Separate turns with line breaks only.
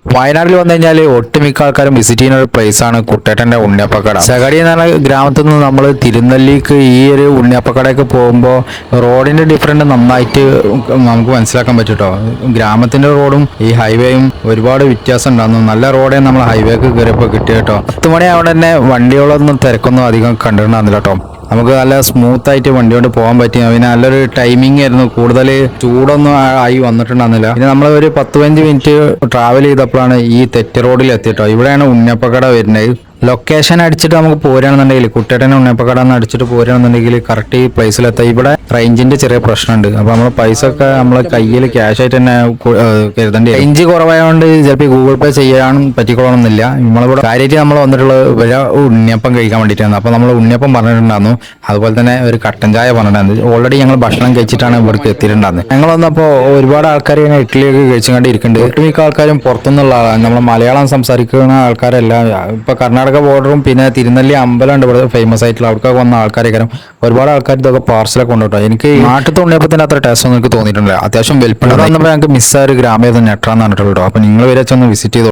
വയനാട്ടിൽ വന്നു കഴിഞ്ഞാൽ ഒട്ടുമിക്ക ആൾക്കാരും വിസിറ്റ് ചെയ്യുന്ന ഒരു പ്ലേസ് ആണ് കുട്ടേട്ടന്റെ ഉണ്ണിയപ്പക്കട. ചകടി എന്ന് പറഞ്ഞ ഗ്രാമത്തിൽ നിന്ന് നമ്മൾ തിരുനെല്ലിക്ക് ഈ ഒരു ഉണ്ണിയപ്പക്കടയൊക്കെ പോകുമ്പോൾ റോഡിന്റെ ഡിഫറൻറ്റ് നന്നായിട്ട് നമുക്ക് മനസ്സിലാക്കാൻ പറ്റും കേട്ടോ. ഗ്രാമത്തിന്റെ റോഡും ഈ ഹൈവേയും ഒരുപാട് വ്യത്യാസം ഉണ്ടായിരുന്നു. നല്ല റോഡേ നമ്മൾ ഹൈവേക്ക് കയറിയപ്പോൾ കിട്ടിയ കേട്ടോ. 10 മണിയാവുകൊണ്ട് തന്നെ വണ്ടികളൊന്നും തിരക്കൊന്നും അധികം കണ്ടിട്ടുണ്ടായിരുന്നില്ല കേട്ടോ. നമുക്ക് നല്ല സ്മൂത്ത് ആയിട്ട് വണ്ടി കൊണ്ട് പോകാൻ പറ്റി. പിന്നെ നല്ലൊരു ടൈമിംഗ് ആയിരുന്നു. കൂടുതൽ ചൂടൊന്നും ആയി വന്നിട്ടുണ്ടായിരുന്നില്ല. പിന്നെ നമ്മൾ ഒരു 10-15 മിനിറ്റ് ട്രാവൽ ചെയ്തപ്പോഴാണ് ഈ തെറ്റ് റോഡിൽ എത്തിയിട്ടോ. ഇവിടെയാണ് ഉണ്ണിയപ്പക്കട വരുന്നത്. ലൊക്കേഷൻ അടിച്ചിട്ട് നമുക്ക് പോരുകയാണെന്നുണ്ടെങ്കിൽ കുട്ടേട്ടനെ ഉണ്ണിയപ്പക്കട എന്ന് അടിച്ചിട്ട് പോരുകയാണെന്നുണ്ടെങ്കിൽ കറക്റ്റ് ഈ പ്ലേസിലെത്താം. ഇവിടെ റേഞ്ചിന്റെ ചെറിയ പ്രശ്നമുണ്ട്. അപ്പൊ നമ്മൾ പൈസ ഒക്കെ നമ്മളെ കയ്യിൽ ക്യാഷ് ആയിട്ട് തന്നെ കരുതേണ്ടി. റേഞ്ച് കുറവായതുകൊണ്ട് ചിലപ്പോൾ ഗൂഗിൾ പേ ചെയ്യാനും പറ്റിക്കൊള്ളണമെന്നില്ല. നമ്മളിവിടെ കാര്യമായിട്ട് നമ്മൾ വന്നിട്ടുള്ളത് ഇവിടെ ഉണ്ണിയപ്പം കഴിക്കാൻ വേണ്ടിയിട്ടാണ്. അപ്പൊ നമ്മൾ ഉണ്ണിയപ്പം പറഞ്ഞിട്ടുണ്ടായിരുന്നു. അതുപോലെ തന്നെ ഒരു കട്ടൻ ചായ പറഞ്ഞിട്ടുണ്ടായിരുന്നു. ഓൾറെഡി ഞങ്ങൾ ഭക്ഷണം കഴിച്ചിട്ടാണ് ഇവിടേക്ക് എത്തിയിട്ടുണ്ടായിരുന്നത്. ഞങ്ങൾ വന്നപ്പോൾ ഒരുപാട് ആൾക്കാർ ഇങ്ങനെ ഇഡ്ഡലിയൊക്കെ കഴിച്ചുകൊണ്ട് ഇരിക്കുന്നുണ്ട്. ഒട്ടുമിക്ക ആൾക്കാരും പുറത്തുനിന്നുള്ള ആളാണ്. നമ്മൾ മലയാളം സംസാരിക്കുന്ന ആൾക്കാരെല്ലാം ഇപ്പൊ കർണാടക ബോർഡറും പിന്നെ തിരുനെല്ലി അമ്പലം ഉണ്ട് ഇവിടെ ഫേമസ് ആയിട്ടുള്ള. അവിടേക്ക് വന്ന ആൾക്കാരൊക്കെ ഒരുപാട് ആൾക്കാർ ഇതൊക്കെ പാർസലൊക്കെ കൊണ്ടുപോട്ടോ. എനിക്ക് നാട്ടിലത്തെ ഉണ്ണിയപ്പത്തിന് അത്ര ടേസ്റ്റ് ഒന്നും എനിക്ക് തോന്നിയിട്ടില്ല. അത്യാവശ്യം വെൽപ്പം വന്നപ്പോൾ ഞങ്ങൾക്ക് മിസ്സായ ഒരു ഗ്രാമീണ നെട്രാന്ന് പറഞ്ഞിട്ടുള്ളൂ. അപ്പൊ നിങ്ങൾ വരെ ഒന്ന് വിസിറ്റ് ചെയ്തു.